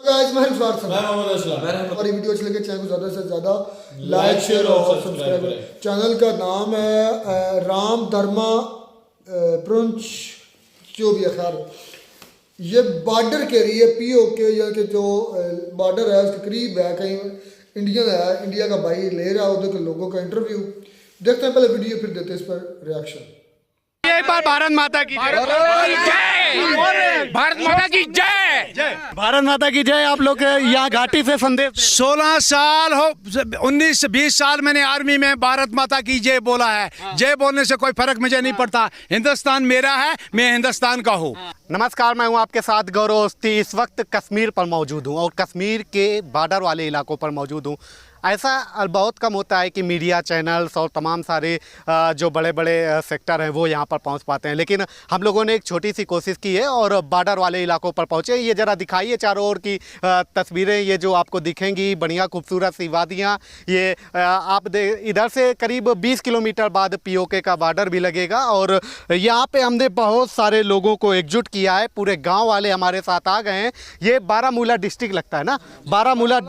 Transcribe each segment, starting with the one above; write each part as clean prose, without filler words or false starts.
Guys मैं मोहम्मद मैं और ये वीडियो अच्छी लगे चैनल को ज़्यादा से ज़्यादा लाइक शेयर और सब्सक्राइब करें। चैनल का नाम है राम धर्मा प्रंच जो भी है। खैर ये बॉर्डर के लिए POK या कि जो बॉर्डर है उसके करीब है, कहीं इंडियन है, इंडिया का भाई ले रहा है उधर के लोगों का इंटरव्यू। देखते हैं पहले वीडियो फिर देते हैं इस पर रिएक्शन। एक बार भारत माता की जय, भारत माता की जय, भारत माता की जय। आप लोग यहाँ घाटी से संदेश 16 साल हो 19-20 साल मैंने आर्मी में भारत माता की जय बोला है। जय बोलने से कोई फर्क मुझे नहीं पड़ता। हिंदुस्तान मेरा है, मैं हिंदुस्तान का हूँ। नमस्कार, मैं हूँ आपके साथ गौरव अवस्थी। इस वक्त कश्मीर पर मौजूद हूँ और कश्मीर के बॉर्डर वाले इलाकों पर मौजूद हूँ। ऐसा बहुत कम होता है कि मीडिया चैनल्स और तमाम सारे जो बड़े बड़े सेक्टर हैं वो यहाँ पर पहुँच पाते हैं, लेकिन हम लोगों ने एक छोटी सी कोशिश की है और बॉर्डर वाले इलाकों पर पहुँचे। ये ज़रा दिखाइए चारों ओर की तस्वीरें, ये जो आपको दिखेंगी बढ़िया खूबसूरत सी वादियाँ। ये आप इधर से करीब 20 किलोमीटर बाद POK का बॉर्डर भी लगेगा और यहाँ पर हमने बहुत सारे लोगों को एकजुट किया है। पूरे गाँव वाले हमारे साथ आ गए हैं। ये बारामूला डिस्ट्रिक्ट लगता है ना, बारामूला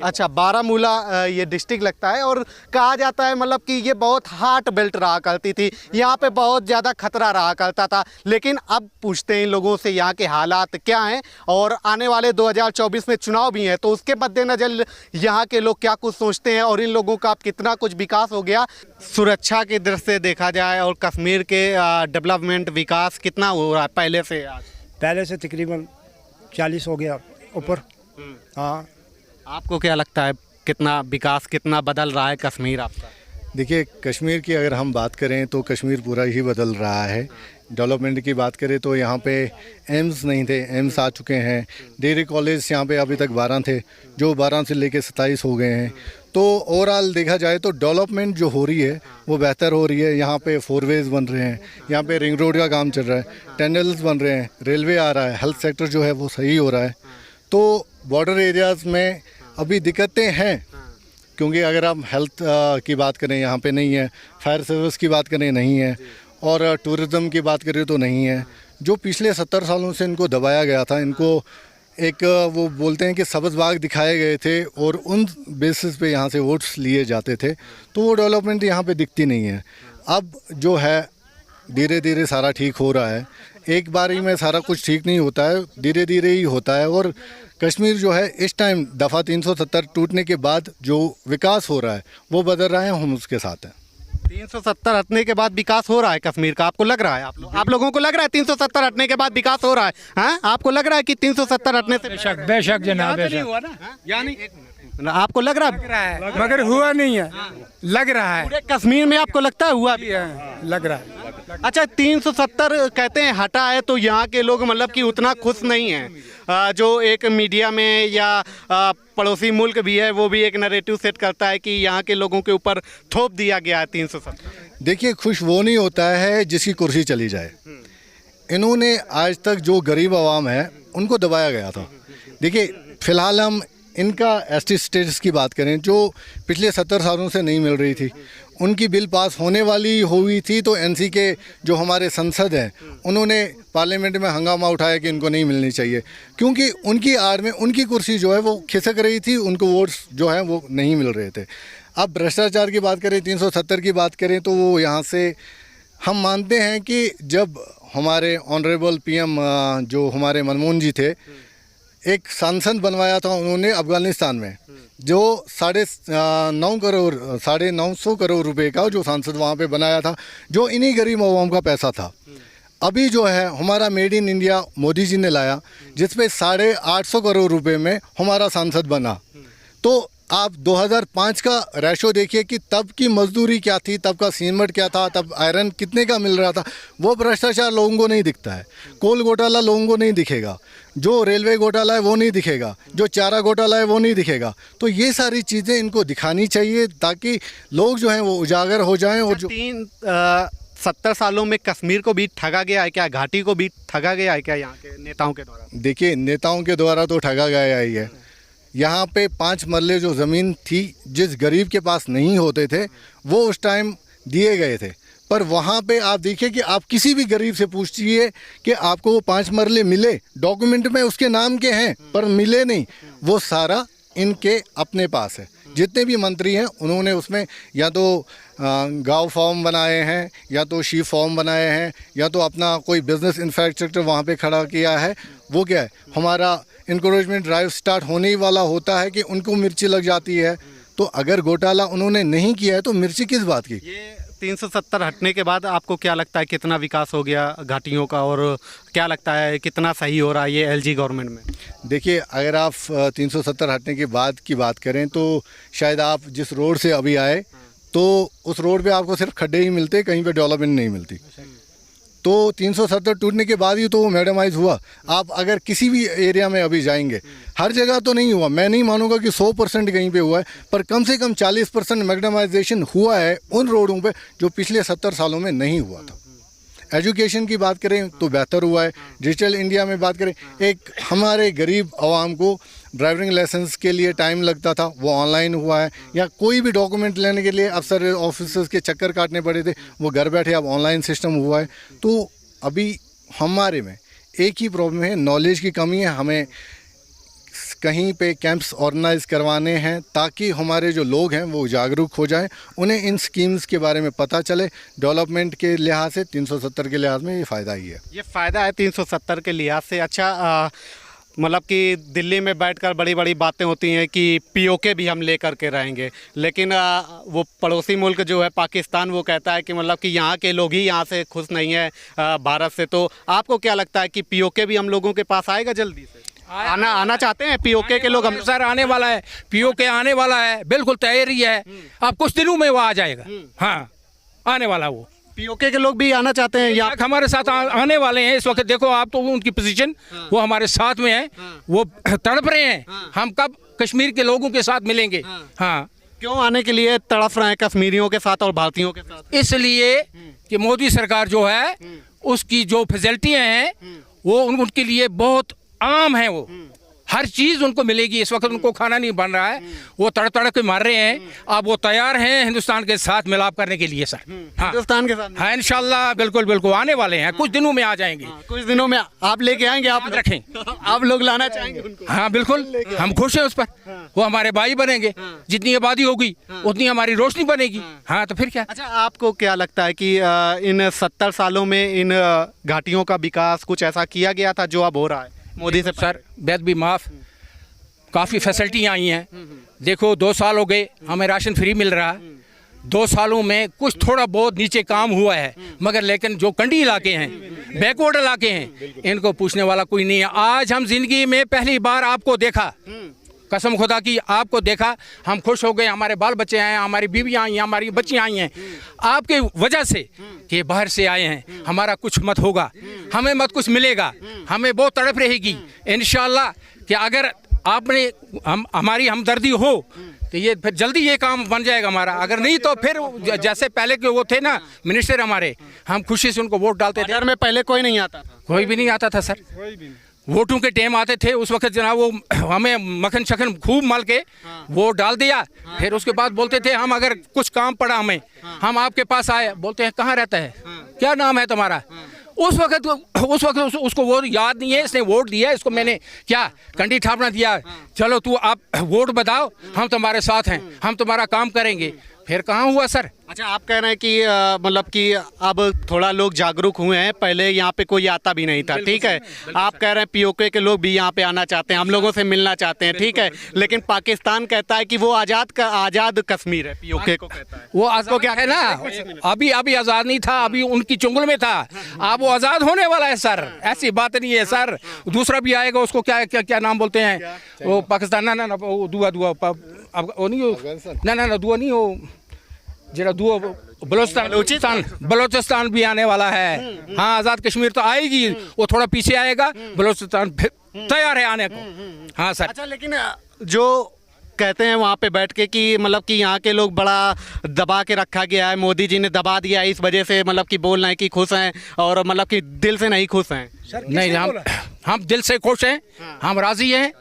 अच्छा बारामूला ये डिस्ट्रिक्ट लगता है और कहा जाता है मतलब कि ये बहुत हॉट बेल्ट रहा करती थी, यहाँ पे बहुत ज़्यादा खतरा रहा करता था। लेकिन अब पूछते हैं इन लोगों से यहाँ के हालात क्या हैं और आने वाले 2024 में चुनाव भी हैं, तो उसके मद्देनजर यहाँ के लोग क्या कुछ सोचते हैं और इन लोगों का कितना कुछ विकास हो गया। सुरक्षा की दृष्टि से देखा जाए और कश्मीर के डेवलपमेंट विकास कितना हो रहा है पहले से आज? पहले से तकरीबन 40 हो गया ऊपर। हाँ, आपको क्या लगता है कितना विकास, कितना बदल रहा है कश्मीर आपका? देखिए, कश्मीर की अगर हम बात करें तो कश्मीर पूरा ही बदल रहा है। डेवलपमेंट की बात करें तो यहाँ पे एम्स नहीं थे, एम्स आ चुके हैं। डिग्री कॉलेज यहाँ पे अभी तक 12 थे, जो 12 से लेके 27 हो गए हैं। तो ओवरऑल देखा जाए तो डेवलपमेंट जो हो रही है वो बेहतर हो रही है। यहाँ पे 4 वेज़ बन रहे हैं, यहाँ पे रिंग रोड का काम चल रहा है, टनल्स बन रहे हैं, रेलवे आ रहा है, हेल्थ सेक्टर जो है वो सही हो रहा है। तो बॉर्डर एरियाज़ में अभी दिक्कतें हैं, क्योंकि अगर आप हेल्थ की बात करें यहाँ पे नहीं है, फायर सर्विस की बात करें नहीं है, और टूरिज़्म की बात करें तो नहीं है। जो पिछले 70 सालों से इनको दबाया गया था, इनको एक वो बोलते हैं कि सब्ज़ बाग दिखाए गए थे और उन बेसिस पे यहाँ से वोट्स लिए जाते थे, तो वो डेवलपमेंट यहाँ पे दिखती नहीं है। अब जो है धीरे धीरे सारा ठीक हो रहा है। एक बारी में सारा कुछ ठीक नहीं होता है, धीरे धीरे ही होता है। और कश्मीर जो है इस टाइम दफ़ा 370 टूटने के बाद जो विकास हो रहा है वो बदल रहा है, हम उसके साथ हैं। 370 हटने के बाद विकास हो रहा है कश्मीर का, आपको लग रहा है? आप लोगों को लग रहा है 370 हटने के बाद विकास हो रहा है? हाँ, आपको लग रहा है कि 370 हटने से? बेशक जनाब, यानी आपको लग रहा है, मगर हुआ नहीं है। लग रहा है पूरे कश्मीर में आपको लगता है हुआ भी? लग रहा है। अच्छा, 370 कहते हैं हटा है, तो यहाँ के लोग मतलब कि उतना खुश नहीं हैं। जो एक मीडिया में या पड़ोसी मुल्क भी है वो भी एक नैरेटिव सेट करता है कि यहाँ के लोगों के ऊपर थोप दिया गया है 370। देखिए, खुश वो नहीं होता है जिसकी कुर्सी चली जाए। इन्होंने आज तक जो गरीब आवाम है उनको दबाया गया था। देखिए, फ़िलहाल हम इनका ST स्टेटस की बात करें, जो पिछले 70 सालों से नहीं मिल रही थी, उनकी बिल पास होने वाली हुई थी, तो NC के जो हमारे संसद हैं उन्होंने पार्लियामेंट में हंगामा उठाया कि इनको नहीं मिलनी चाहिए, क्योंकि उनकी आड़ में उनकी कुर्सी जो है वो खिसक रही थी, उनको वोट्स जो हैं वो नहीं मिल रहे थे। अब भ्रष्टाचार की बात करें, 370 की बात करें, तो वो यहाँ से हम मानते हैं कि जब हमारे ऑनरेबल PM जो हमारे मनमोहन जी थे, एक सांसद बनवाया था उन्होंने अफ़गानिस्तान में, जो 950 करोड़ रुपए का जो सांसद वहाँ पे बनाया था, जो इन्हीं गरीब आवाम का पैसा था। अभी जो है हमारा made in India Modi ji ने लाया, जिसपे 850 करोड़ रुपए में हमारा सांसद बना। तो आप 2005 का रेशो देखिए कि तब की मजदूरी क्या थी, तब का सीमेंट क्या था, तब आयरन कितने का मिल रहा था। वो भ्रष्टाचार लोगों को नहीं दिखता है। कोल घोटाला लोगों को नहीं दिखेगा, जो रेलवे घोटाला है वो नहीं दिखेगा, जो चारा घोटाला है वो नहीं दिखेगा। तो ये सारी चीज़ें इनको दिखानी चाहिए ताकि लोग जो हैं वो उजागर हो जाएं। और जो 70 सालों में कश्मीर को भी ठगा गया है क्या? घाटी को भी ठगा गया है क्या यहाँ के नेताओं के द्वारा? देखिए, नेताओं के द्वारा तो ठगा गया ही है। यहाँ पे 5 मरले जो ज़मीन थी, जिस गरीब के पास नहीं होते थे, वो उस टाइम दिए गए थे, पर वहाँ पे आप देखिए कि आप किसी भी गरीब से पूछिए कि आपको वो 5 मरले मिले, डॉक्यूमेंट में उसके नाम के हैं पर मिले नहीं, वो सारा इनके अपने पास है। जितने भी मंत्री हैं उन्होंने उसमें या तो गाँव फॉर्म बनाए हैं, या तो शी फॉर्म बनाए हैं, या तो अपना कोई बिजनेस इंफ्रास्ट्रक्चर वहाँ पे खड़ा किया है। वो क्या है, हमारा इंकरेजमेंट ड्राइव स्टार्ट होने ही वाला होता है कि उनको मिर्ची लग जाती है। तो अगर घोटाला उन्होंने नहीं किया है तो मिर्ची किस बात की। ये 370 हटने के बाद आपको क्या लगता है कितना विकास हो गया घाटियों का, और क्या लगता है कितना सही हो रहा है ये एलजी गवर्नमेंट में? देखिए, अगर आप 370 हटने के बाद की बात करें तो शायद आप जिस रोड से अभी आए तो उस रोड पे आपको सिर्फ खड्डे ही मिलते, कहीं पे डेवलपमेंट नहीं मिलती। तो 370 टूटने के बाद ही तो वो मैडमाइज हुआ। आप अगर किसी भी एरिया में अभी जाएंगे, हर जगह तो नहीं हुआ, मैं नहीं मानूंगा कि 100% कहीं पे हुआ है, पर कम से कम 40% मैग्नेमाइजेशन हुआ है उन रोडों पे जो पिछले 70 सालों में नहीं हुआ था। एजुकेशन की बात करें तो बेहतर हुआ है। डिजिटल इंडिया में बात करें, एक हमारे गरीब आवाम को ड्राइविंग लाइसेंस के लिए टाइम लगता था, वो ऑनलाइन हुआ है, या कोई भी डॉक्यूमेंट लेने के लिए अफसर ऑफिसर्स के चक्कर काटने पड़े थे, वो घर बैठे अब ऑनलाइन सिस्टम हुआ है। तो अभी हमारे में एक ही प्रॉब्लम है, नॉलेज की कमी है। हमें कहीं पे कैंप्स ऑर्गेनाइज करवाने हैं ताकि हमारे जो लोग हैं वो जागरूक हो जाएं, उन्हें इन स्कीम्स के बारे में पता चले। डेवलपमेंट के लिहाज से 370 के लिहाज में ये फ़ायदा ही है। ये फ़ायदा है 370 के लिहाज से। अच्छा, मतलब कि दिल्ली में बैठकर बड़ी बड़ी बातें होती हैं कि पीओके भी हम लेकर के रहेंगे, लेकिन वो पड़ोसी मुल्क जो है पाकिस्तान, वो कहता है कि मतलब कि यहाँ के लोग ही यहाँ से खुश नहीं है भारत से। तो आपको क्या लगता है कि पीओके भी हम लोगों के पास आएगा जल्दी से? आना चाहते हैं पीओके के लोग? हम सर आने वाला है, पीओके आने वाला है, बिल्कुल तैयारी है। अब कुछ दिनों में वो आ जाएगा। हाँ, आने वाला वो। पीओके के लोग भी आना चाहते हैं या हमारे साथ आने वाले हैं इस वक्त। देखो आप तो उनकी पोजीशन, वो हमारे साथ में है, वो तड़प रहे हैं। हम कब कश्मीर के लोगों के साथ मिलेंगे? हाँ, क्यों आने के लिए तड़प रहे हैं कश्मीरियों के साथ और भारतीयों के साथ? इसलिए कि मोदी सरकार जो है उसकी जो फैसिलिटियाँ हैं वो उनके लिए बहुत आम है। वो हर चीज़ उनको मिलेगी। इस वक्त उनको खाना नहीं बन रहा है, वो तड़ तड़ के मार रहे हैं। अब वो तैयार हैं हिंदुस्तान के साथ मिलाप करने के लिए सर। हाँ, हिंदुस्तान के साथ हाँ, इंशाल्लाह बिल्कुल बिल्कुल आने वाले हैं। कुछ दिनों में आ जाएंगे। कुछ दिनों में आप लेके आएंगे? आप रखें, आप लोग लाना चाहेंगे उनको? हाँ बिल्कुल, हम खुश हैं उस पर। वो हमारे भाई बनेंगे। जितनी आबादी होगी उतनी हमारी रोशनी बनेगी। हाँ, तो फिर क्या। अच्छा, आपको क्या लगता है कि इन 70 सालों में इन घाटियों का विकास कुछ ऐसा किया गया था जो अब हो रहा है मोदी से? सर बेद भी माफ़, काफ़ी फैसिलिटियाँ आई हैं। देखो 2 साल हो गए हमें राशन फ्री मिल रहा है। 2 सालों में कुछ थोड़ा बहुत नीचे काम हुआ है, मगर लेकिन जो कंडी इलाके हैं, बैकवर्ड इलाके हैं, इनको पूछने वाला कोई नहीं है। आज हम जिंदगी में पहली बार आपको देखा, कसम खुदा की आपको देखा, हम खुश हो गए। हमारे बाल बच्चे आए हैं, हमारी बीवियाँ आई हैं, हमारी बच्चियाँ आई हैं आपके वजह से कि बाहर से आए हैं। हमारा कुछ मत होगा, हमें मत कुछ मिलेगा, हमें बहुत तड़प रहेगी इंशाल्लाह कि अगर आपने हमारी हमदर्दी हो तो ये फिर जल्दी ये काम बन जाएगा हमारा। अगर नहीं तो फिर जैसे पहले के वो थे ना मिनिस्टर हमारे, हम खुशी से उनको वोट डालते थे। बाजार में पहले कोई नहीं आता था? कोई भी नहीं आता था सर, वोटों के टाइम आते थे उस वक्त जनाब, वो हमें मक्खन शखन खूब मल के वोट डाल दिया। फिर उसके बाद बोलते थे हम अगर कुछ काम पड़ा हमें, हम आपके पास आए, बोलते हैं कहाँ रहता है, क्या नाम है तुम्हारा? उस वक्त उसको वो याद नहीं है, इसने वोट दिया, इसको मैंने क्या कंडी ठापना दिया, चलो तू आप वोट बताओ, हम तुम्हारे साथ हैं, हम तुम्हारा काम करेंगे। फिर कहाँ हुआ सर? अच्छा, आप कह रहे हैं कि मतलब कि अब थोड़ा लोग जागरूक हुए हैं, पहले यहाँ पे कोई आता भी नहीं था, ठीक है। आप कह रहे हैं पीओके के लोग भी यहाँ पे आना चाहते हैं, हम लोगों से मिलना चाहते हैं, ठीक है। लेकिन पाकिस्तान कहता है कि वो आज़ाद कश्मीर है, पीओके को कहता है। वो आपको क्या है ना, अभी आज़ाद नहीं था, अभी उनकी चुंगल में था। अब वो आज़ाद होने वाला है सर, ऐसी बात नहीं है सर। दूसरा भी आएगा, उसको क्या क्या क्या नाम बोलते हैं वो पाकिस्तान, ना दुआ वो नहीं हो, ना दुआ नहीं हो, जरा दुआ बलोचिस्तान भी आने वाला है। हाँ, आज़ाद कश्मीर तो आएगी, वो थोड़ा पीछे आएगा, बलोचिस्तान तैयार है आने को। हाँ सर। अच्छा, लेकिन जो कहते हैं वहाँ पे बैठ के कि मतलब कि यहाँ के लोग बड़ा दबा के रखा गया है, मोदी जी ने दबा दिया है, इस वजह से मतलब कि बोल रहे हैं कि खुश हैं और मतलब कि दिल से नहीं खुश हैं। नहीं, हम दिल से खुश हैं, हम राजी हैं,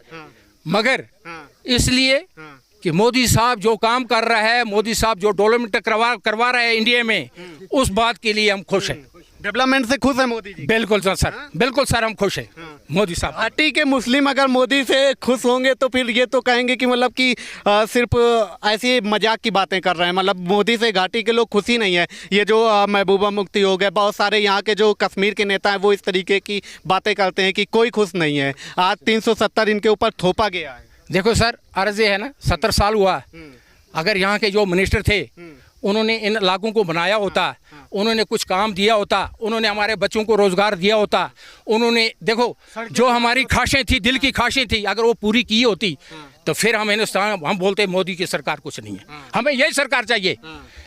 मगर इसलिए कि मोदी साहब जो काम कर रहा है, मोदी साहब जो डेवलपमेंट करवा रहे हैं इंडिया में, उस बात के लिए हम खुश हैं। डेवलपमेंट से खुश है मोदी जी? बिल्कुल सर, बिल्कुल सर, हम खुश हैं मोदी साहब। घाटी के मुस्लिम अगर मोदी से खुश होंगे तो फिर ये तो कहेंगे कि मतलब कि सिर्फ ऐसी मजाक की बातें कर रहे हैं, मतलब मोदी से घाटी के लोग खुश ही नहीं है। ये जो महबूबा मुफ्ती हो गए, बहुत सारे यहाँ के जो कश्मीर के नेता हैं वो इस तरीके की बातें करते हैं कि कोई खुश नहीं है। आज 370 इनके ऊपर थोपा गया है। देखो सर, अर्ज ये है ना, 70 साल हुआ, अगर यहाँ के जो मिनिस्टर थे उन्होंने इन इलाकों को बनाया होता, उन्होंने कुछ काम दिया होता, उन्होंने हमारे बच्चों को रोज़गार दिया होता, उन्होंने देखो जो हमारी ख्वाहिशें थी, दिल की ख्वाहिशें थी, अगर वो पूरी की होती तो फिर हम हिंदुस्तान, हम बोलते मोदी की सरकार कुछ नहीं है, हमें यही सरकार चाहिए।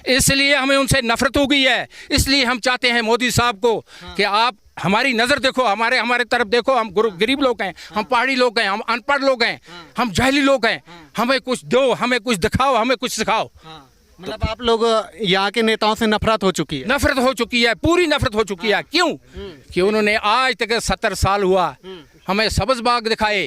इसलिए हमें उनसे नफरत हो गई है। इसलिए हम चाहते हैं मोदी साहब को कि आप हमारी नज़र देखो, हमारे तरफ देखो। हम गरीब लोग हैं, हम पहाड़ी लोग हैं, हम अनपढ़ लोग हैं, हम जहली लोग हैं, हमें कुछ दो, हमें कुछ दिखाओ, हमें कुछ सिखाओ। मतलब आप लोग यहाँ के नेताओं से नफरत हो चुकी है? नफरत हो चुकी है, पूरी नफरत हो चुकी है। क्यों? कि उन्होंने आज तक 70 साल हुआ हमें सब्ज बाग दिखाए,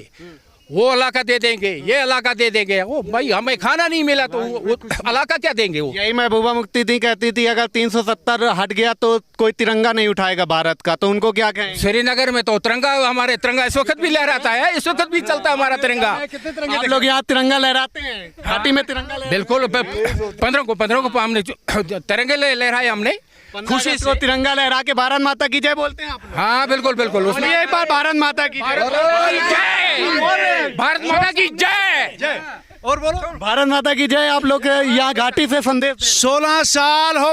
वो इलाका दे देंगे, ये इलाका दे देंगे। वो भाई हमें खाना नहीं मिला तो वो इलाका क्या देंगे? वो यही महबूबा मुफ्ती थी, कहती थी अगर 370 हट गया तो कोई तिरंगा नहीं उठाएगा भारत का, तो उनको क्या कहें? श्रीनगर में तो तिरंगा, हमारे तिरंगा इस वक्त भी लहराता है, इस वक्त भी चलता है हमारा तिरंगा। आप लोग यहाँ तिरंगा लहराते हैं? घाटी में तिरंगा लहराते? बिल्कुल, 15 को हमने तिरंगे लहराए, हमने खुशी से तिरंगा लहरा के भारत माता की जय बोलते हैं आप? हाँ बिल्कुल बिल्कुल। उसमें एक बार भारत माता की जय, भारत माता की जय। और बोलो भारत माता की जय। आप लोग यहाँ घाटी से संदेश 16 साल हो,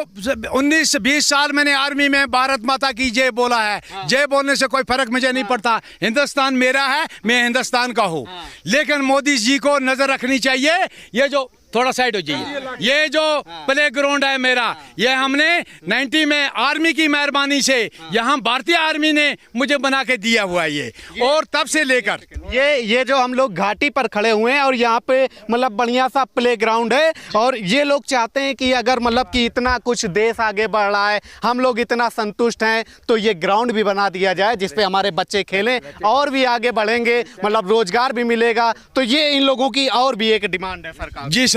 19-20 साल मैंने आर्मी में भारत माता की जय बोला है। जय बोलने से कोई फर्क मुझे नहीं पड़ता। हिंदुस्तान मेरा है, मैं हिंदुस्तान का हूँ। लेकिन मोदी जी को नजर रखनी चाहिए। ये जो थोड़ा साइड हो जाइए, ये जो प्ले ग्राउंड है मेरा, ये हमने 90 में आर्मी की मेहरबानी से, यहाँ भारतीय आर्मी ने मुझे बना के दिया हुआ है ये। और तब से लेकर ये जो हम लोग घाटी पर खड़े हुए हैं और यहाँ पे मतलब बढ़िया सा प्ले ग्राउंड है, और ये लोग चाहते हैं कि अगर मतलब कि इतना कुछ देश आगे बढ़ रहा है, हम लोग इतना संतुष्ट हैं, तो ये ग्राउंड भी बना दिया जाए जिसपे हमारे बच्चे खेलें और भी आगे बढ़ेंगे, मतलब रोजगार भी मिलेगा। तो ये इन लोगों की और भी एक डिमांड है सरकार। जी सर,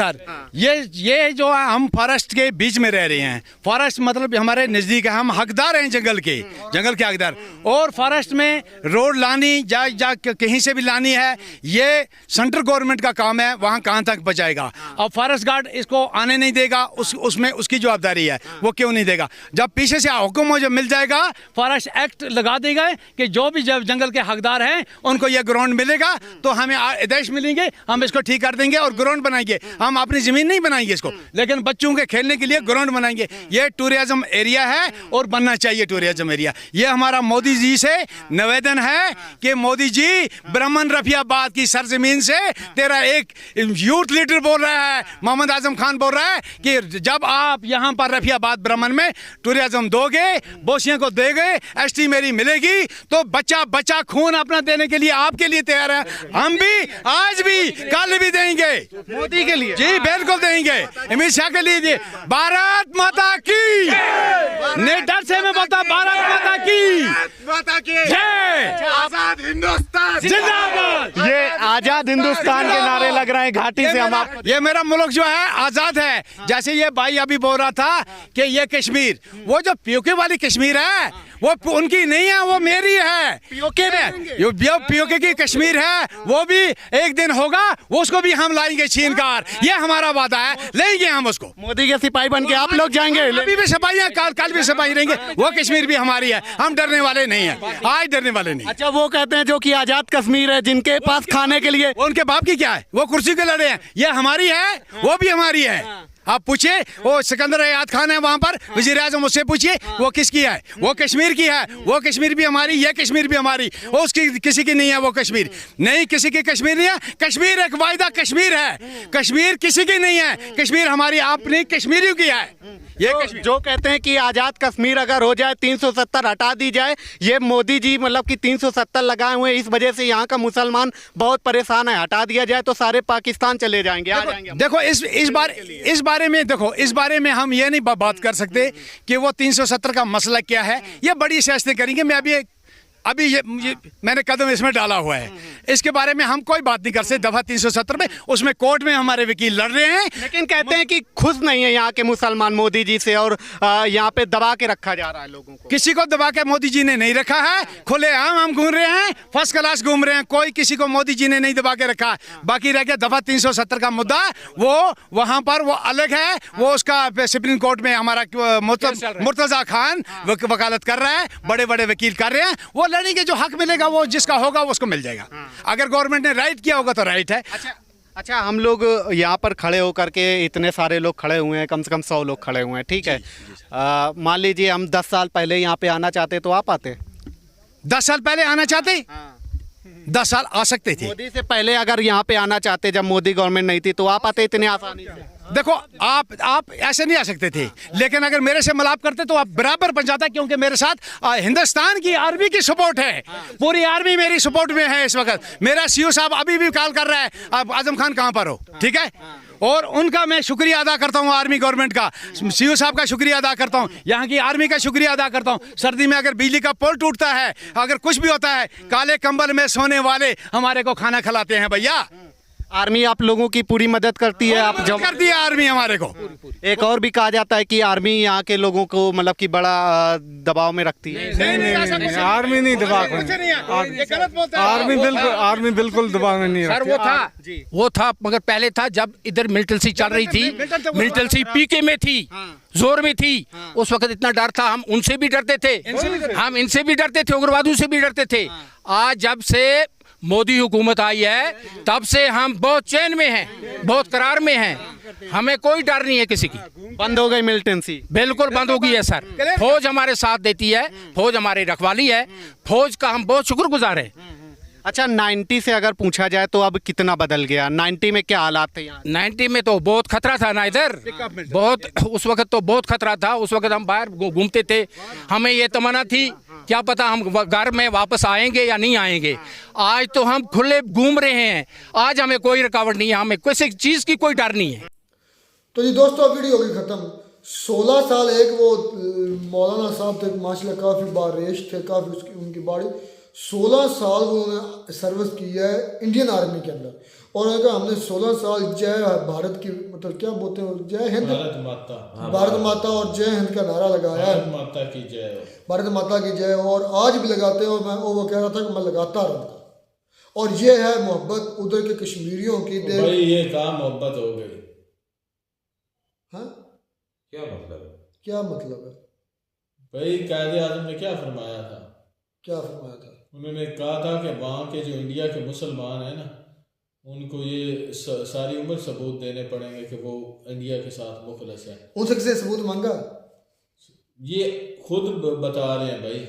ये जो है, हम फॉरेस्ट के बीच में रह रहे हैं। फॉरेस्ट मतलब हमारे नजदीक है, हम हकदार हैं जंगल के हकदार। और फॉरेस्ट में रोड लानी जा कहीं से भी लानी है, ये सेंट्रल गवर्नमेंट का काम है, वहाँ कहाँ तक बचाएगा। और फॉरेस्ट गार्ड इसको आने नहीं देगा, उसमें उसकी जवाबदारी है, वो क्यों नहीं देगा। जब पीछे से हुक्म जब मिल जाएगा, फॉरेस्ट एक्ट लगा देगा कि जो भी जब जंगल के हकदार हैं उनको ये ग्राउंड मिलेगा, तो हमें आदेश मिलेंगे, हम इसको ठीक कर देंगे और ग्राउंड बनाएंगे। हम अपनी जमीन नहीं बनाएंगे इसको, लेकिन बच्चों के खेलने के लिए ग्राउंड बनाएंगे। ये टूरिज्म एरिया है और बनना चाहिए टूरिज्म एरिया। ये हमारा मोदी जी से निवेदन है कि मोदी जी, ब्राह्मण रफियाबाद की सरजमीन से तेरा एक यूथ लीडर बोल रहा है, मोहम्मद आजम खान बोल रहा है कि जब आप यहाँ पर रफियाबाद ब्राह्मण में टूरिज्म दोगे, बोसियों को देंगे, एसटी मेरी मिलेगी, तो बच्चा खून अपना देने के लिए आपके लिए तैयार है। हम भी आज भी कल भी देंगे मोदी के लिए। जी बिल्कुल देंगे, अमित शाह के लिए। भारत माता की डर से मैं बोलता, भारत माता की जय। आजाद हिंदुस्तान जिंदाबाद। ये आजाद हिंदुस्तान के नारे लग रहे हैं घाटी से। हम आप ये मेरा मुल्क जो है आजाद है। जैसे ये भाई अभी बोल रहा था कि ये कश्मीर, वो जो पीओके वाली कश्मीर है वो उनकी नहीं है, वो मेरी है। पीओके की कश्मीर है, वो भी एक दिन होगा, उसको भी हम लाएंगे छीन कर। ये हमारा वादा है, लेंगे हम उसको। मोदी के सिपाही बन के आप लोग जाएंगे? अभी भी सिपाही हैं, कल भी सिपाही रहेंगे। वो कश्मीर भी हमारी है, हम डरने वाले नहीं है, आज डरने वाले नहीं। अच्छा, वो कहते हैं जो कि आजाद कश्मीर है, जिनके पास खाने के लिए, उनके बाप की क्या है, वो कुर्सी के लड़े हैं। ये हमारी है, वो भी हमारी है। आप पूछिए, वो सिकंदर आयात खान है वहां पर, वजीर आजम, उससे पूछिए वो किसकी है। वो कश्मीर की है, वो कश्मीर भी हमारी, ये कश्मीर भी हमारी। वो उसकी किसी की नहीं है, वो कश्मीर नहीं, किसी की कश्मीर नहीं है। कश्मीर एक वायदा कश्मीर है, कश्मीर किसी की नहीं है, कश्मीर हमारी अपनी कश्मीरियों की है। ये जो कहते हैं कि आजाद कश्मीर अगर हो जाए, 370 हटा दी जाए, ये मोदी जी मतलब कि 370 लगाए हुए, इस वजह से यहाँ का मुसलमान बहुत परेशान है। हटा दिया जाए तो सारे पाकिस्तान चले जाएंगे, आ जाएंगे। देखो इस बारे में देखो, इस बारे में हम ये नहीं बात कर सकते कि वो 370 का मसला क्या है। ये बड़ी सियासतें करेंगे। मैं अभी अभी ये मैंने कदम इसमें डाला हुआ है, इसके बारे में हम कोई बात नहीं कर सकते। दफा 370 में उसमें कोर्ट में हमारे वकील लड़ रहे हैं, लेकिन कहते हैं कि खुश नहीं है यहाँ के मुसलमान मोदी जी से, और यहाँ पे दबा के रखा जा रहा है लोगों को। किसी को दबा के मोदी जी ने नहीं रखा है, खुलेआम हम घूम रहे हैं, फर्स्ट क्लास घूम रहे हैं, कोई किसी को मोदी जी ने नहीं दबा के रखा है। बाकी रह गया दफा 370 का मुद्दा, वो वहां पर वो अलग है, वो उसका सुप्रीम कोर्ट में हमारा मुर्तजा खान वकालत कर रहा है, बड़े बड़े वकील कर रहे हैं, वो लड़ेंगे, जो हक मिलेगा वो जिसका होगा उसको मिल जाएगा। अगर गवर्नमेंट ने राइट किया होगा तो राइट है। अच्छा, हम लोग यहाँ पर खड़े होकर के, इतने सारे लोग खड़े हुए हैं, कम से कम 100 लोग खड़े हुए हैं, ठीक है। मान लीजिए हम 10 साल पहले यहाँ पे आना चाहते तो आ पाते? 10 साल पहले आना चाहते, 10 साल आ सकते थे। मोदी से पहले अगर यहाँ पे आना चाहते, जब मोदी गवर्नमेंट नहीं थी, तो आ पाते इतनी आसानी से? देखो आप ऐसे नहीं आ सकते थे, लेकिन अगर मेरे से मिलाप करते तो आप बराबर बन जाता, क्योंकि मेरे साथ हिंदुस्तान की आर्मी की सपोर्ट है, पूरी आर्मी मेरी सपोर्ट में है इस वक्त। मेरा सीओ साहब अभी भी कॉल कर रहा है, आप आजम खान कहाँ पर हो, ठीक है, और उनका मैं शुक्रिया अदा करता हूँ, आर्मी गवर्नमेंट का, सीओ साहब का शुक्रिया अदा करता हूँ, यहाँ की आर्मी का शुक्रिया अदा करता हूँ। सर्दी में अगर बिजली का पोल टूटता है, अगर कुछ भी होता है, काले कंबल में सोने वाले हमारे को खाना खिलाते हैं भैया। आर्मी आप लोगों की पूरी मदद करती है, आप जब करती है आर्मी हमारे को। एक और भी कहा जाता है कि आर्मी यहाँ के लोगों को मतलब कि बड़ा दबाव में रखती है। नहीं, आर्मी नहीं दबाव में, आर्मी बिल्कुल दबाव में नहीं सर, वो था मगर पहले था जब इधर मिलिटेंसी चल रही थी, मिलिटेंसी पीके में थी, जोर में थी, उस वक्त इतना डर था, हम उनसे भी डरते थे, हम इनसे भी डरते थे, उग्रवादियों से भी डरते थे। आज जब से मोदी हुकूमत आई है, तब से हम बहुत चैन में हैं, बहुत करार में हैं, हमें कोई डर नहीं है किसी की। बंद हो गई मिलिटेंसी? बिल्कुल बंद हो गई है सर, फौज हमारे साथ देती है, फौज हमारी रखवाली है, फौज का हम बहुत शुक्रगुजार हैं। अच्छा, 90 से अगर पूछा जाए तो अब कितना बदल गया? 90 में क्या हालात थे यहाँ? 90 में तो बहुत खतरा था ना इधर, बहुत, उस वक्त तो बहुत खतरा था। उस वक्त हम बाहर घूमते थे, हमें ये तमन्ना थी क्या पता हम घर में वापस आएंगे या नहीं आएंगे। आज तो हम खुले घूम रहे हैं, आज हमें कोई रुकावट नहीं है, हमें किसी चीज़ की कोई डर नहीं है। तो जी दोस्तों, वीडियो होगी ख़त्म। 16 साल एक वो मौलाना साहब थे, माशाल्लाह काफ़ी बारिश थे, काफ़ी उसकी उनकी बॉडी, 16 साल उन्होंने सर्विस की है इंडियन आर्मी के अंदर, और उन्होंने कहा हमने 16 साल जय भारत की, मतलब क्या बोलते हैं, जय हिंद, भारत माता और जय हिंद का नारा लगाया है, भारत माता की जय, और आज भी लगाते हैं। और मैं वो कह रहा था कि मैं लगाता रहूँगा, और ये है मोहब्बत उधर के कश्मीरियों की। भाई ये काम मोहब्बत हो गई। हाँ, क्या मतलब है भाई? कायदे आज़म ने क्या फरमाया था? उन्होंने कहा था कि वहाँ के जो इंडिया के मुसलमान हैं ना, उनको ये सारी उम्र सबूत देने पड़ेंगे कि वो इंडिया के साथ मुखलस है। उनसे किसी सबूत मांगा? ये खुद बता रहे हैं भाई।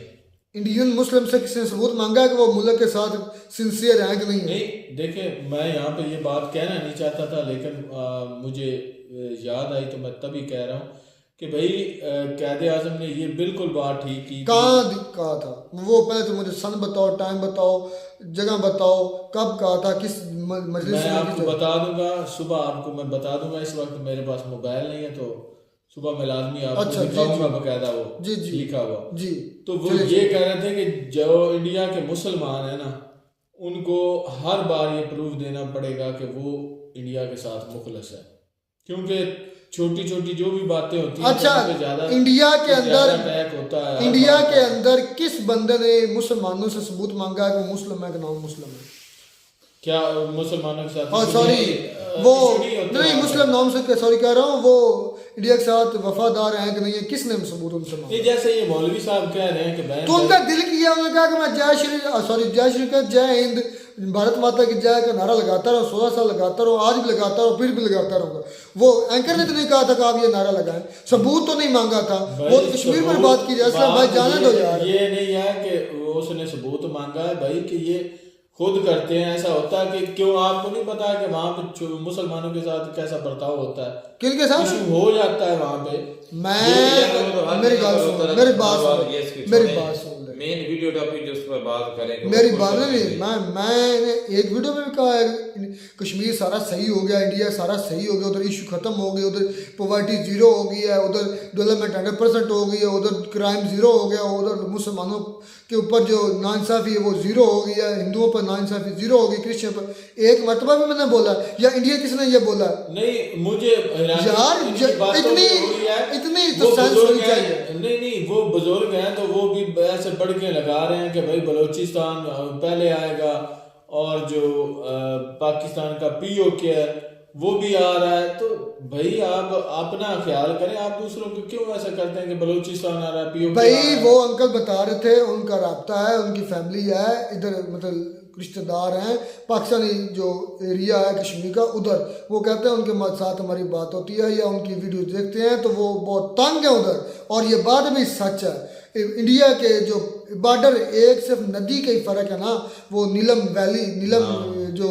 इंडियन मुस्लिम से किसी ने सबूत मांगा कि वो मुल्क के साथ सिंसियर हैं कि नहीं? नहीं, देखें, मैं यहाँ पे ये बात कहना नहीं चाहता था, लेकिन मुझे याद आई तो मैं तभी कह रहा हूँ कि भाई कायदे आज़म ने ये बिल्कुल बात ठीक की। कहा था वो? पहले तो मुझे सन बताओ, टाइम बताओ, जगह बताओ, कब कहा था, किस मजलिस में? मैं आपको बता दूंगा, सुबह आपको मैं बता दूंगा। इस वक्त मेरे पास मोबाइल नहीं है, तो सुबह मैं लाजमी आपको दिखाऊंगा बकायदा वो लिखा हुआ। जी, तो वो ये कह रहे थे कि जो इंडिया के मुसलमान है ना, उनको हर बार ये प्रूफ देना पड़ेगा कि वो इंडिया के साथ मुखलस है, क्योंकि छोटी छोटी जो भी बातें होती हैं। अच्छा, इंडिया के अंदर किस बंदे ने मुसलमानों से सबूत मांगा है कि मुस्लिम है कि नॉन मुस्लिम है? क्या मुसलमानों के साथ? सॉरी, वो नहीं, मुस्लिम नाम से सॉरी कह रहा हूँ, वो इंडिया के साथ वफादार हैं कि नहीं है, किसने सबूत उनसे मांगा? जैसे ये मौलवी साहब कह रहे हैं कि तो उनका दिल किया, उन्होंने कहा कि मैं जय श्री जय हिंद, भारत माता की जय का नारा लगाता रहा, 16 साल लगाता रहा, आज भी लगाता रहा, फिर भी लगाता रहूँगा। वो एंकर ने तो नहीं कहा था कि आप ये नारा लगाएं, सबूत तो नहीं मांगा था। वो कश्मीर पर बात की, असलम भाई जाने दो यार। ये नहीं है कि उसने सबूत मांगा है भाई, कि ये खुद करते हैं। ऐसा होता है कि क्यों आपको नहीं पता कि वहाँ पे मुसलमानों के साथ कैसा बर्ताव होता है, किनके साथ इशू हो जाता है वहाँ पे। मेरी बात सुन ले, मेन वीडियो टॉपिक जो उस पर बात करें कि मेरी वो बात कौन सा नहीं, है? मैंने एक वीडियो में भी कहा है कश्मीर सारा सही हो गया, इंडिया सारा सही हो गया, उधर इशू खत्म हो गई, उधर पॉवर्टी जीरो हो गई है, उधर डेवलपमेंट 100% हो गई है, उधर क्राइम जीरो हो गया, उधर मुसलमानों के ऊपर जो नाइंसाफ़ी है वो जीरो हो गई है, हिंदुओं पर नाइंसाफ़ी जीरो हो गई, क्रिश्चियन पर। एक मरतबा भी मैंने बोला या इंडिया किसने ये बोला? नहीं मुझे यार इतनी तो सेंस होनी चाहिए। नहीं वो बुजुर्ग हैं तो वो भी ऐसे बढ़ के लगा रहे हैं कि भाई बलूचिस्तान पहले आएगा और जो पाकिस्तान का POK है वो भी आ रहा है। तो भाई आप अपना ख्याल करें, आप दूसरों को क्यों ऐसा करते हैं कि बलूचिस्तान आ रहा है POK भाई वो अंकल बता रहे थे उनका राब्ता है, उनकी फैमिली है इधर, मतलब रिश्तेदार हैं पाकिस्तानी जो एरिया है कश्मीर का उधर, वो कहते हैं उनके साथ हमारी बात होती है या उनकी वीडियो देखते हैं तो वो बहुत तंग है उधर। और ये बात भी सच है, इंडिया के जो बॉर्डर एक सिर्फ नदी का ही फ़र्क है ना, वो नीलम वैली, नीलम जो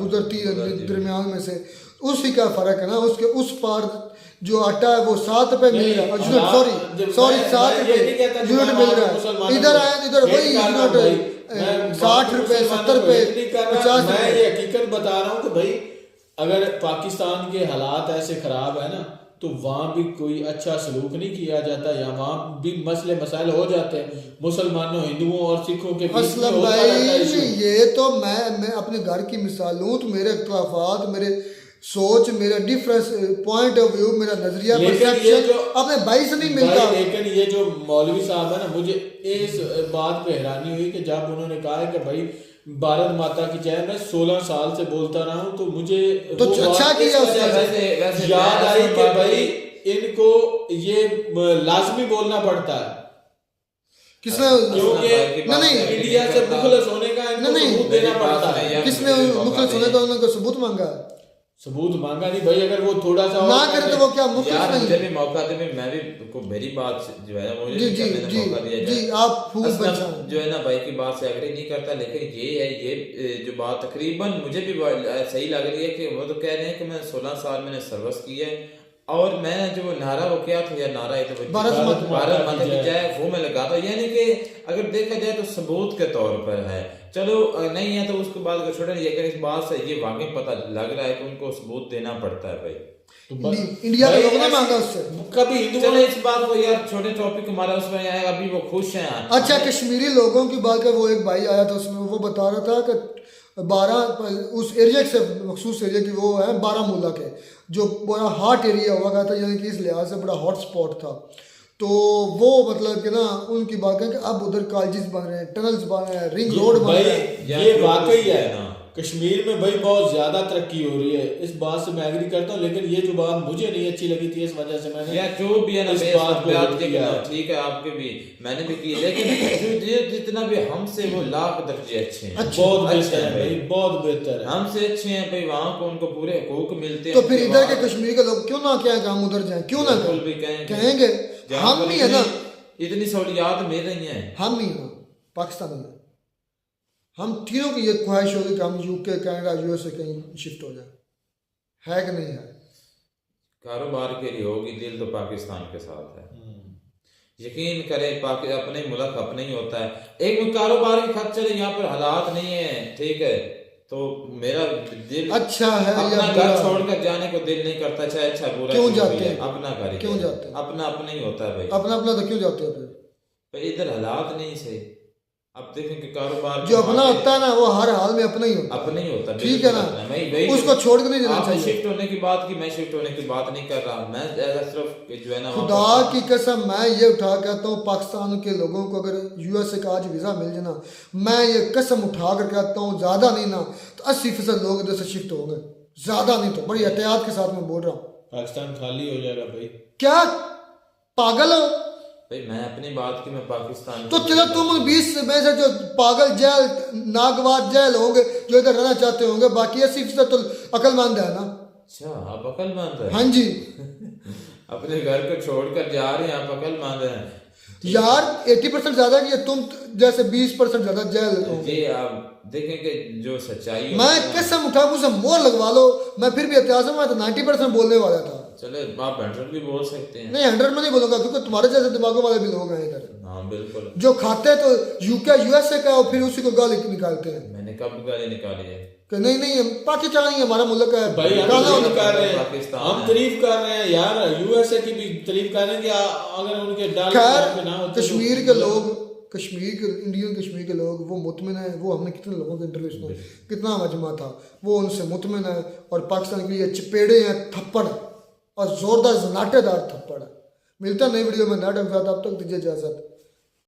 गुजरती है दरमियान में से, उसी का फ़र्क है ना। उसके उस पार जो आटा है वो 7 रुपये मिल रहा है, सॉरी 7 रुपये यूनिट मिल रहा है, इधर आए इधर वही यूनिट 60 रुपये 70 रुपये 50 रुपये। मैं ये हकीकत बता रहा हूँ कि भाई अगर पाकिस्तान के हालात ऐसे ख़राब है ना तो वहाँ भी कोई अच्छा सलूक नहीं किया जाता, या वहाँ भी मसले मसाइल हो जाते हैं मुसलमानों, हिंदुओं और सिखों के बीच में असलम होता भाई रहता है issue। ये तो मैं अपने घर की मिसाल लूँ तो मेरे इख्तलाफात, मेरे सोच, मेरा डिफरेंस पॉइंट ऑफ व्यू, मेरा नजरिया, परसेप्शन अपने भाई से नहीं मिलता। लेकिन ये जो मौलवी साहब है ना, मुझे इस बात पे हैरानी हुई कि जब उन्होंने कहा है कि भाई भारत माता की जय, मैं 16 साल से बोलता रहा हूँ, तो मुझे तो अच्छा किया वैसे याद आई कि भाई इनको ये लाजमी बोलना पड़ता है किसने, क्योंकि नहीं इंडिया से मुखलस होने का इनको सबूत देना पड़ता है। किसने मुखलस होने का उन्होंने सबूत मांगा? सबूत मांगा नहीं भाई, अगर वो थोड़ा सा ना करे तो वो क्या मुखलस यार नहीं? मुझे भी मौका दे, मैं भी को मेरी बात जो है ना, मुझे जी भी जी करने का मौका दिया जी जाए। आप फूल असलम जो है ना भाई की बात से एग्री नहीं करता, लेकिन ये है, ये जो बात तकरीबन मुझे भी सही लग रही है कि वो तो कह रहे हैं कि मैं 16 साल मैंने सर्विस की है और मैं जो नारा वो क्या था, या नारा है तो भारत माता की जय वो मैं लगाता हूँ। यानी कि अगर देखा जाए तो सबूत के तौर पर है, चलो नहीं है तो उसके बाद अगर छोटे अगर इस बात से ये वाकई पता लग रहा है कि उनको सबूत देना पड़ता है भाई, तो इंडिया के लोगों ने मांगा उससे कभी हिंदुओं चलो इस बात को यार छोटे टॉपिक हमारा उसमें आया, अभी वो खुश हैं। अच्छा कश्मीरी लोगों की बात कर, वो एक भाई आया था उसमें वो बता रहा था कि 12 उस एरिया से मखसूस एरिया की वो है बारामूला के, जो बड़ा हॉट एरिया हुआ करता था, यानी कि इस लिहाज से बड़ा हॉट स्पॉट था। तो वो मतलब कि ना उनकी बात है कि अब उधर कॉलेजेस बन रहे हैं, टनल्स बन रहे हैं, रिंग रोड बन रहे हैं। ये वाकई है ना, कश्मीर में भाई बहुत ज्यादा तरक्की हो रही है, इस बात से मैं एग्री करता हूँ। लेकिन ये जो बात मुझे नहीं अच्छी लगी थी, इस वजह से मैंने या जो भी है ना इस बात को ठीक है, आपके भी मैंने भी की, लेकिन जितना भी हमसे वो लाख दर्जे अच्छे हैं, बहुत बेहतर है भाई, बहुत बेहतर है, हमसे अच्छे हैं भाई, वहाँ को उनको पूरे हकूक मिलते हैं। तो फिर इधर के कश्मीर के लोग क्यों ना कहें कि हम उधर जाएं, क्यों ना भी कहेंगे? हम ही है ना, इतनी सहूलियात मिल रही हैं, हम ही ना पाकिस्तान में, हम तीनों की ये ख्वाहिश होगी कि हम UK, कनाडा, USA कहीं शिफ्ट हो जाए, है कि नहीं है? कारोबार के लिए होगी, दिल तो पाकिस्तान के साथ है। यकीन करें अपने मुल्क अपने ही होता है। एक कारोबार की खत चले, यहाँ पर हालात नहीं है, ठीक है, तो मेरा दिल अच्छा है अपना घर छोड़कर जाने को दिल नहीं करता, चाहे अच्छा बुरा क्यों जाते हैं? अपना घर क्यों जाते हैं? अपना अपना ही होता है भाई, अपना अपना तो क्यों जाते हैं भाई इधर हालात नहीं सही। अब देखें कि कारोबार जो अपना होता है ना वो हर हाल में अपना ही होता है, अपना ही होता है, ठीक है ना, उसको छोड़ के नहीं देना चाहिए। शिफ्ट होने की बात की, मैं शिफ्ट होने की बात नहीं कर रहा, मैं सिर्फ जो है ना खुदा की कसम मैं ये उठा कहता हूँ पाकिस्तान के लोगों को अगर USA का आज वीज़ा मिल जाना, मैं ये कसम उठा कर कहता हूँ ज़्यादा नहीं ना तो 80% लोग इधर से शिफ्ट होंगे, ज़्यादा नहीं तो बड़ी एहतियात के साथ मैं बोल रहा हूँ। पाकिस्तान खाली हो जाएगा भाई, क्या पागल हो भाई? मैं अपनी बात की, मैं पाकिस्तान तो चलो तुम 20 में से जो पागल जेल नागवार जेल होंगे जो इधर रहना चाहते होंगे, बाकी 80% तो अक्लमंद है ना। अच्छा आप अक्लमंद है? हाँ जी अपने घर को छोड़कर जा रहे हैं, आप अक्लमंद हैं यार। 80% ज्यादा कि तुम जैसे 20% ज्यादा जेल जी। आप देखें कि जो सच्चाई, मैं कसम उठा मुझसे मोहर लगवा लो, मैं फिर भी एहतियात में तो 90% बोलने वाला था। चले आप 100 भी बोल सकते हैं। नहीं 100 में नहीं बोलूंगा क्योंकि तुम्हारे जैसे दिमागों वाले भी लोग हैं इधर। हाँ बिल्कुल। जो खाते तो यूके यूएसए का और फिर उसी को गाली निकालते हैं। मैंने कब गाली निकाली है कि नहीं पाकिस्तान ही हमारा मुल्क है भाई, हम तारीफ कर रहे हैं, पाकिस्तान हम है। तारीफ कर रहे हैं यार, यूएसए की भी तारीफ कर रहे हैं कि अगर उनके डॉलर खैर ना होते कश्मीर के लोग, कश्मीर के इंडियन कश्मीर के लोग वो मुतमिन है। वो हमने कितने लोगों के इंटरव्यू सुने, कितना मजमा था, वो उनसे मुतमिन है। और पाकिस्तान के लिए चपेड़े हैं, थप्पड़ और जोरदार जनाटेदार थप्पड़ है। मिलता नई वीडियो में, नाटक, तब तक दीजिए इजाजत।